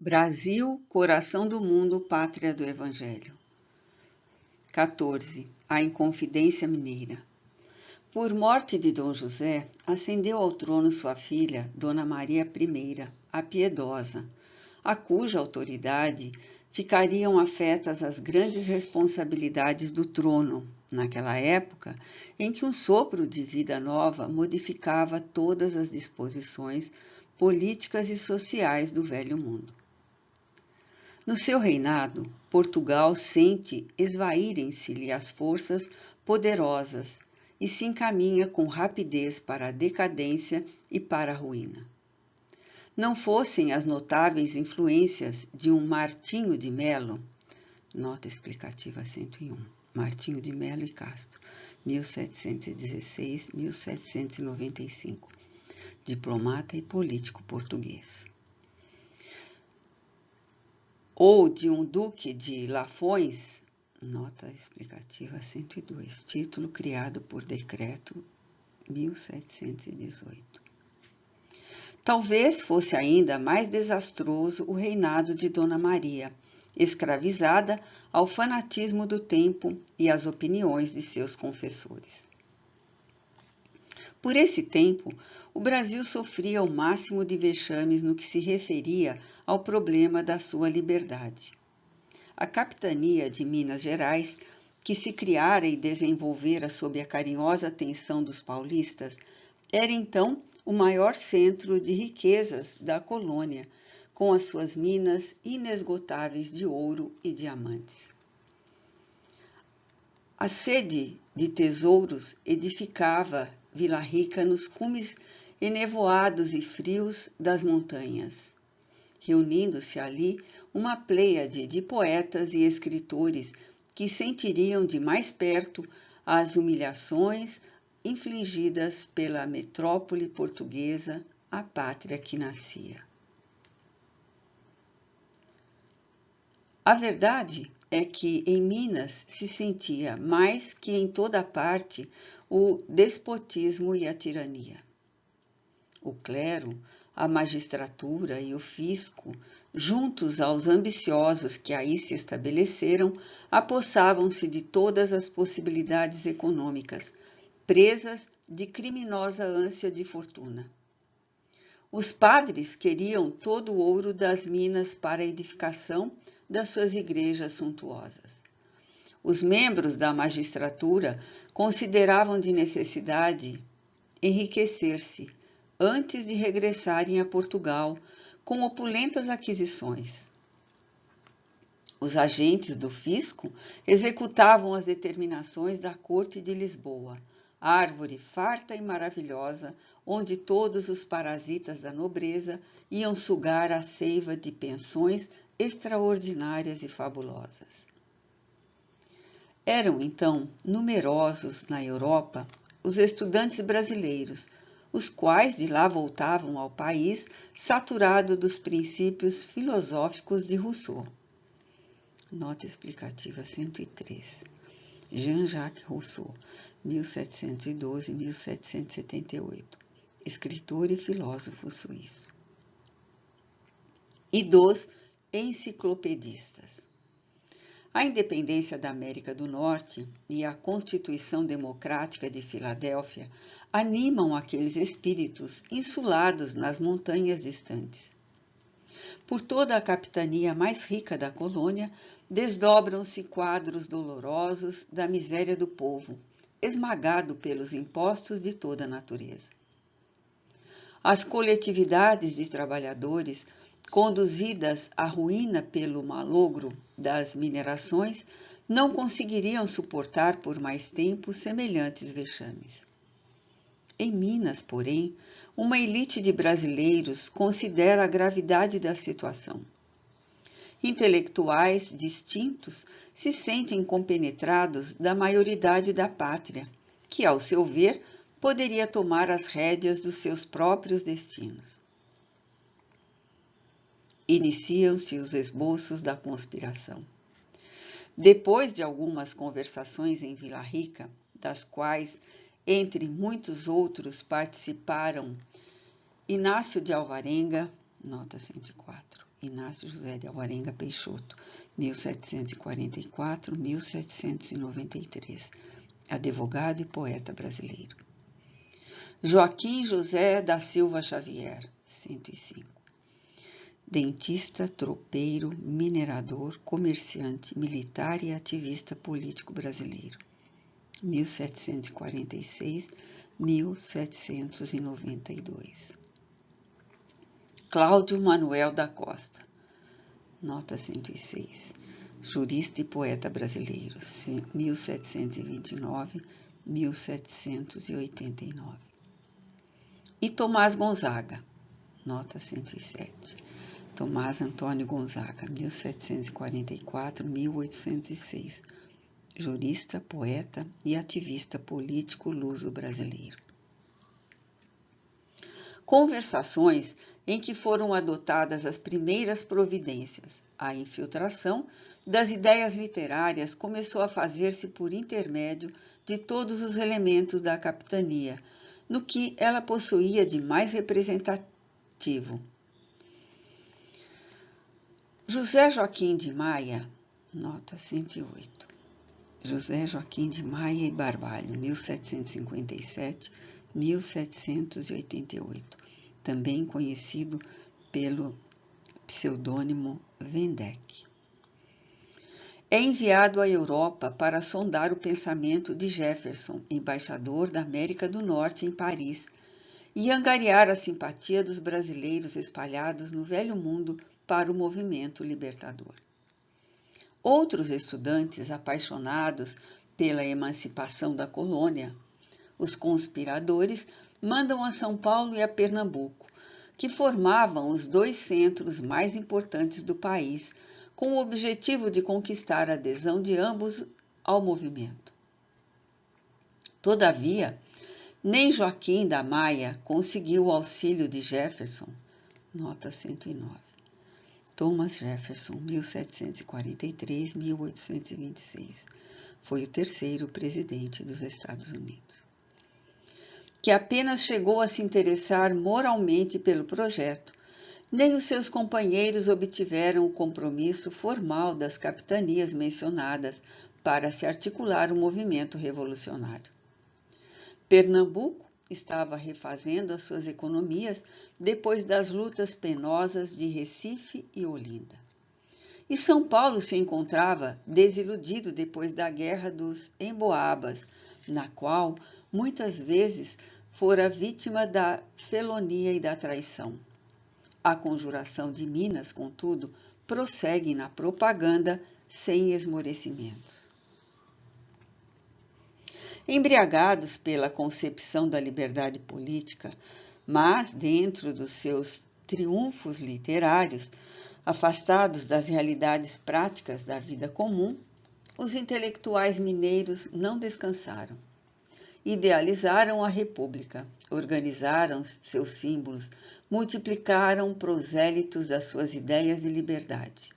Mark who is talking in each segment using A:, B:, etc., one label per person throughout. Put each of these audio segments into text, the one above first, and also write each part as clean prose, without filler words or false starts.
A: Brasil, coração do mundo, pátria do Evangelho. 14. A Inconfidência Mineira. Por morte de Dom José, ascendeu ao trono sua filha, Dona Maria I, a Piedosa, a cuja autoridade ficariam afetas as grandes responsabilidades do trono, naquela época em que um sopro de vida nova modificava todas as disposições políticas e sociais do velho mundo. No seu reinado, Portugal sente esvaírem-se-lhe as forças poderosas e se encaminha com rapidez para a decadência e para a ruína. Não fossem as notáveis influências de um Martinho de Melo, nota explicativa 101, Martinho de Melo e Castro, 1716-1795, diplomata e político português. Ou de um duque de Lafões, nota explicativa 102, título criado por decreto 1718. Talvez fosse ainda mais desastroso o reinado de Dona Maria, escravizada ao fanatismo do tempo e às opiniões de seus confessores. Por esse tempo, o Brasil sofria o máximo de vexames no que se referia ao problema da sua liberdade. A capitania de Minas Gerais, que se criara e desenvolvera sob a carinhosa atenção dos paulistas, era então o maior centro de riquezas da colônia, com as suas minas inesgotáveis de ouro e diamantes. A sede de tesouros edificava Vila Rica nos cumes enevoados e frios das montanhas, reunindo-se ali uma pleiade de poetas e escritores que sentiriam de mais perto as humilhações infligidas pela metrópole portuguesa à pátria que nascia. A verdade é que em Minas se sentia mais que em toda parte o despotismo e a tirania. O clero, a magistratura e o fisco, juntos aos ambiciosos que aí se estabeleceram, apossavam-se de todas as possibilidades econômicas, presas de criminosa ânsia de fortuna. Os padres queriam todo o ouro das minas para a edificação das suas igrejas suntuosas. Os membros da magistratura consideravam de necessidade enriquecer-se antes de regressarem a Portugal com opulentas aquisições. Os agentes do fisco executavam as determinações da Corte de Lisboa, árvore farta e maravilhosa, onde todos os parasitas da nobreza iam sugar a seiva de pensões extraordinárias e fabulosas. Eram, então, numerosos na Europa os estudantes brasileiros, os quais de lá voltavam ao país saturado dos princípios filosóficos de Rousseau. Nota explicativa 103. Jean-Jacques Rousseau, 1712-1778, escritor e filósofo suíço. E dos enciclopedistas. A independência da América do Norte e a Constituição Democrática de Filadélfia animam aqueles espíritos insulados nas montanhas distantes. Por toda a capitania mais rica da colônia, desdobram-se quadros dolorosos da miséria do povo, esmagado pelos impostos de toda a natureza. As coletividades de trabalhadores, conduzidas à ruína pelo malogro das minerações, não conseguiriam suportar por mais tempo semelhantes vexames. Em Minas, porém, uma elite de brasileiros considera a gravidade da situação. Intelectuais distintos se sentem compenetrados da maioridade da pátria, que, ao seu ver, poderia tomar as rédeas dos seus próprios destinos. Iniciam-se os esboços da conspiração. Depois de algumas conversações em Vila Rica, das quais, entre muitos outros, participaram Inácio de Alvarenga, nota 104. Inácio José de Alvarenga Peixoto, 1744-1793, advogado e poeta brasileiro. Joaquim José da Silva Xavier, 105. Dentista, tropeiro, minerador, comerciante, militar e ativista político brasileiro, 1746-1792. Cláudio Manuel da Costa, nota 106, jurista e poeta brasileiro, 1729-1789. E Tomás Gonzaga, nota 107, Tomás Antônio Gonzaga, 1744-1806, jurista, poeta e ativista político luso-brasileiro. Conversações em que foram adotadas as primeiras providências. A infiltração das ideias literárias começou a fazer-se por intermédio de todos os elementos da capitania, no que ela possuía de mais representativo. José Joaquim de Maia, nota 108. José Joaquim de Maia e Barbalho, 1757-1788, também conhecido pelo pseudônimo Vendeque. É enviado à Europa para sondar o pensamento de Jefferson, embaixador da América do Norte em Paris, e angariar a simpatia dos brasileiros espalhados no Velho Mundo para o movimento libertador. Outros estudantes apaixonados pela emancipação da colônia, os conspiradores, mandam a São Paulo e a Pernambuco, que formavam os dois centros mais importantes do país, com o objetivo de conquistar a adesão de ambos ao movimento. Todavia, nem Joaquim da Maia conseguiu o auxílio de Jefferson, nota 109. Thomas Jefferson, 1743-1826, foi o terceiro presidente dos Estados Unidos, que apenas chegou a se interessar moralmente pelo projeto. Nem os seus companheiros obtiveram o compromisso formal das capitanias mencionadas para se articular o movimento revolucionário. Pernambuco estava refazendo as suas economias depois das lutas penosas de Recife e Olinda. E São Paulo se encontrava desiludido depois da Guerra dos Emboabas, na qual muitas vezes fora vítima da felonia e da traição. A conjuração de Minas, contudo, prossegue na propaganda sem esmorecimentos. Embriagados pela concepção da liberdade política, mas dentro dos seus triunfos literários, afastados das realidades práticas da vida comum, os intelectuais mineiros não descansaram. Idealizaram a República, organizaram seus símbolos, multiplicaram prosélitos das suas ideias de liberdade.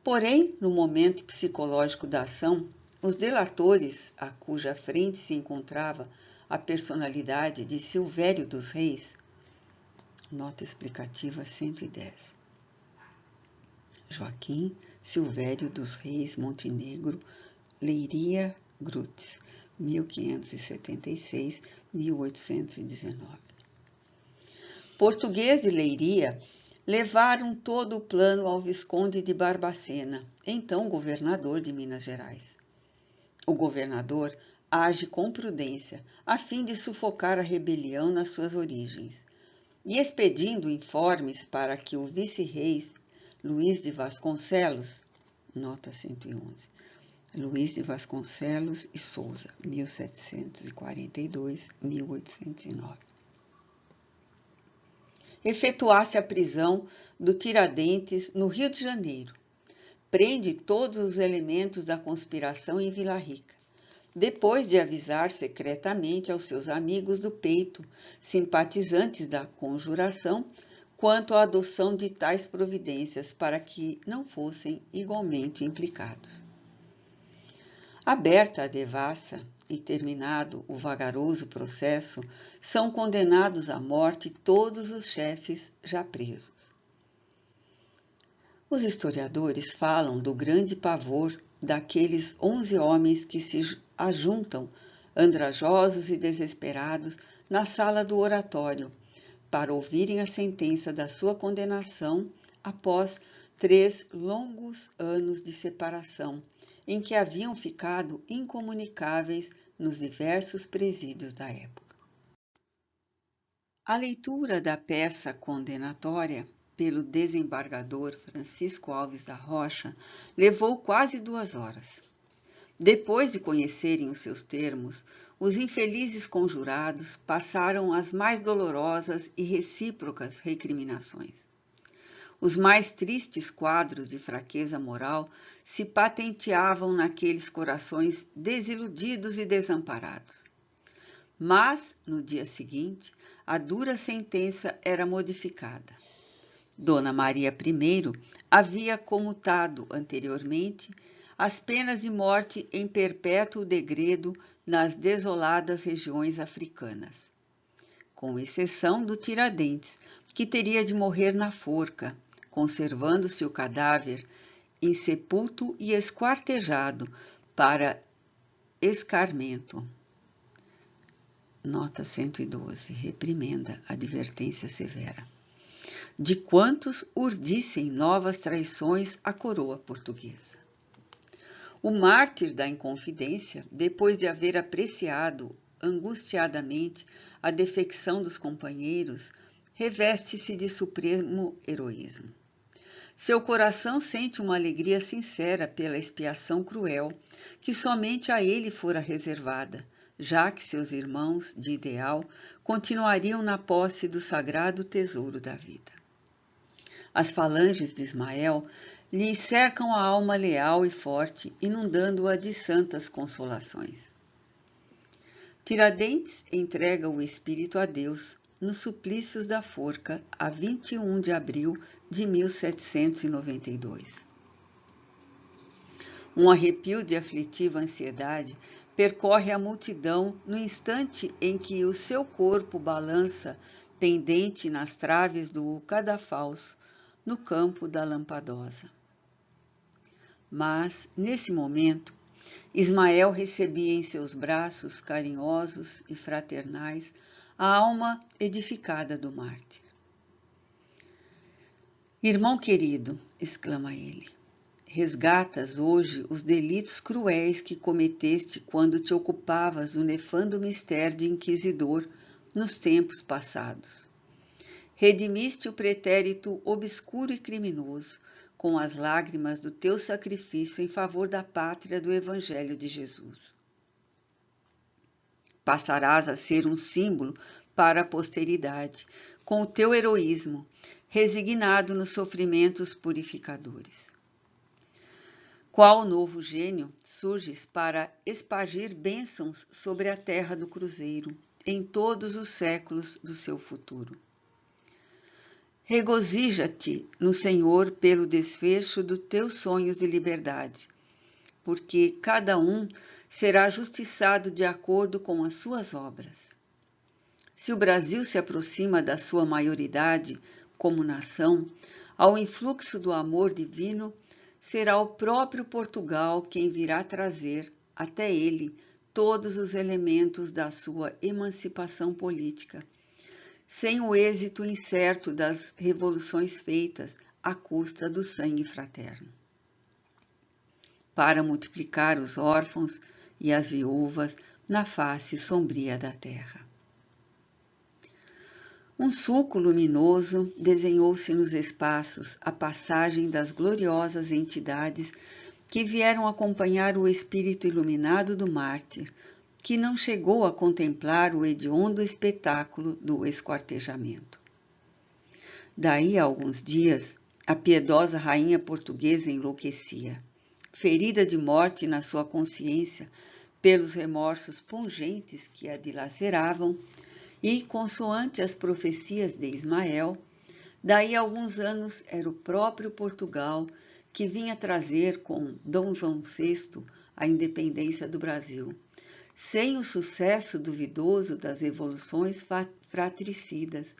A: Porém, no momento psicológico da ação, os delatores, a cuja frente se encontrava a personalidade de Silvério dos Reis, nota explicativa 110. Joaquim Silvério dos Reis Montenegro, Leiria Grutz, 1576-1819. Português de Leiria, levaram todo o plano ao Visconde de Barbacena, então governador de Minas Gerais. O governador age com prudência, a fim de sufocar a rebelião nas suas origens, e expedindo informes para que o vice-rei Luís de Vasconcelos, nota 111, Luís de Vasconcelos e Souza, 1742-1809, efetuasse a prisão do Tiradentes no Rio de Janeiro. Prende todos os elementos da conspiração em Vila Rica, depois de avisar secretamente aos seus amigos do peito, simpatizantes da conjuração, quanto à adoção de tais providências para que não fossem igualmente implicados. Aberta a devassa e terminado o vagaroso processo, são condenados à morte todos os chefes já presos. Os historiadores falam do grande pavor daqueles 11 homens que se ajuntam, andrajosos e desesperados, na sala do oratório, para ouvirem a sentença da sua condenação após 3 longos anos de separação, em que haviam ficado incomunicáveis nos diversos presídios da época. A leitura da peça condenatória pelo desembargador Francisco Alves da Rocha levou quase 2 horas. Depois de conhecerem os seus termos, os infelizes conjurados passaram as mais dolorosas e recíprocas recriminações. Os mais tristes quadros de fraqueza moral se patenteavam naqueles corações desiludidos e desamparados. Mas, no dia seguinte, a dura sentença era modificada. Dona Maria I havia comutado anteriormente as penas de morte em perpétuo degredo nas desoladas regiões africanas, com exceção do Tiradentes, que teria de morrer na forca, conservando-se o cadáver insepulto e esquartejado para escarmento. Nota 112. Reprimenda, advertência severa. De quantos urdissem novas traições à coroa portuguesa. O mártir da Inconfidência, depois de haver apreciado angustiadamente a defecção dos companheiros, reveste-se de supremo heroísmo. Seu coração sente uma alegria sincera pela expiação cruel que somente a ele fora reservada, já que seus irmãos de ideal continuariam na posse do sagrado tesouro da vida. As falanges de Ismael lhe cercam a alma leal e forte, inundando-a de santas consolações. Tiradentes entrega o espírito a Deus nos suplícios da forca a 21 de abril de 1792. Um arrepio de aflitiva ansiedade percorre a multidão no instante em que o seu corpo balança pendente nas traves do cadafalso no campo da Lampadosa. Mas, nesse momento, Ismael recebia em seus braços carinhosos e fraternais a alma edificada do mártir. Irmão querido, exclama ele, resgatas hoje os delitos cruéis que cometeste quando te ocupavas do nefando mistério de inquisidor nos tempos passados. Redimiste o pretérito obscuro e criminoso com as lágrimas do teu sacrifício em favor da pátria do Evangelho de Jesus. Passarás a ser um símbolo para a posteridade, com o teu heroísmo, resignado nos sofrimentos purificadores. Qual novo gênio surges para espargir bênçãos sobre a terra do Cruzeiro, em todos os séculos do seu futuro. Regozija-te no Senhor pelo desfecho dos teus sonhos de liberdade, porque cada um será justiçado de acordo com as suas obras. Se o Brasil se aproxima da sua maioridade como nação, ao influxo do amor divino, será o próprio Portugal quem virá trazer até ele todos os elementos da sua emancipação política, sem o êxito incerto das revoluções feitas à custa do sangue fraterno. Para multiplicar os órfãos e as viúvas na face sombria da terra. Um sulco luminoso desenhou-se nos espaços a passagem das gloriosas entidades que vieram acompanhar o espírito iluminado do mártir, que não chegou a contemplar o hediondo espetáculo do esquartejamento. Daí a alguns dias, a piedosa rainha portuguesa enlouquecia, ferida de morte na sua consciência pelos remorsos pungentes que a dilaceravam, e, consoante as profecias de Ismael, daí a alguns anos era o próprio Portugal que vinha trazer com Dom João VI a independência do Brasil, sem o sucesso duvidoso das evoluções fratricidas,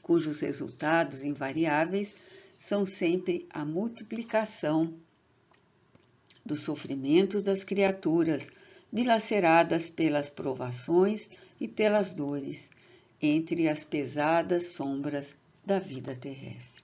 A: cujos resultados invariáveis são sempre a multiplicação dos sofrimentos das criaturas, dilaceradas pelas provações e pelas dores, entre as pesadas sombras da vida terrestre.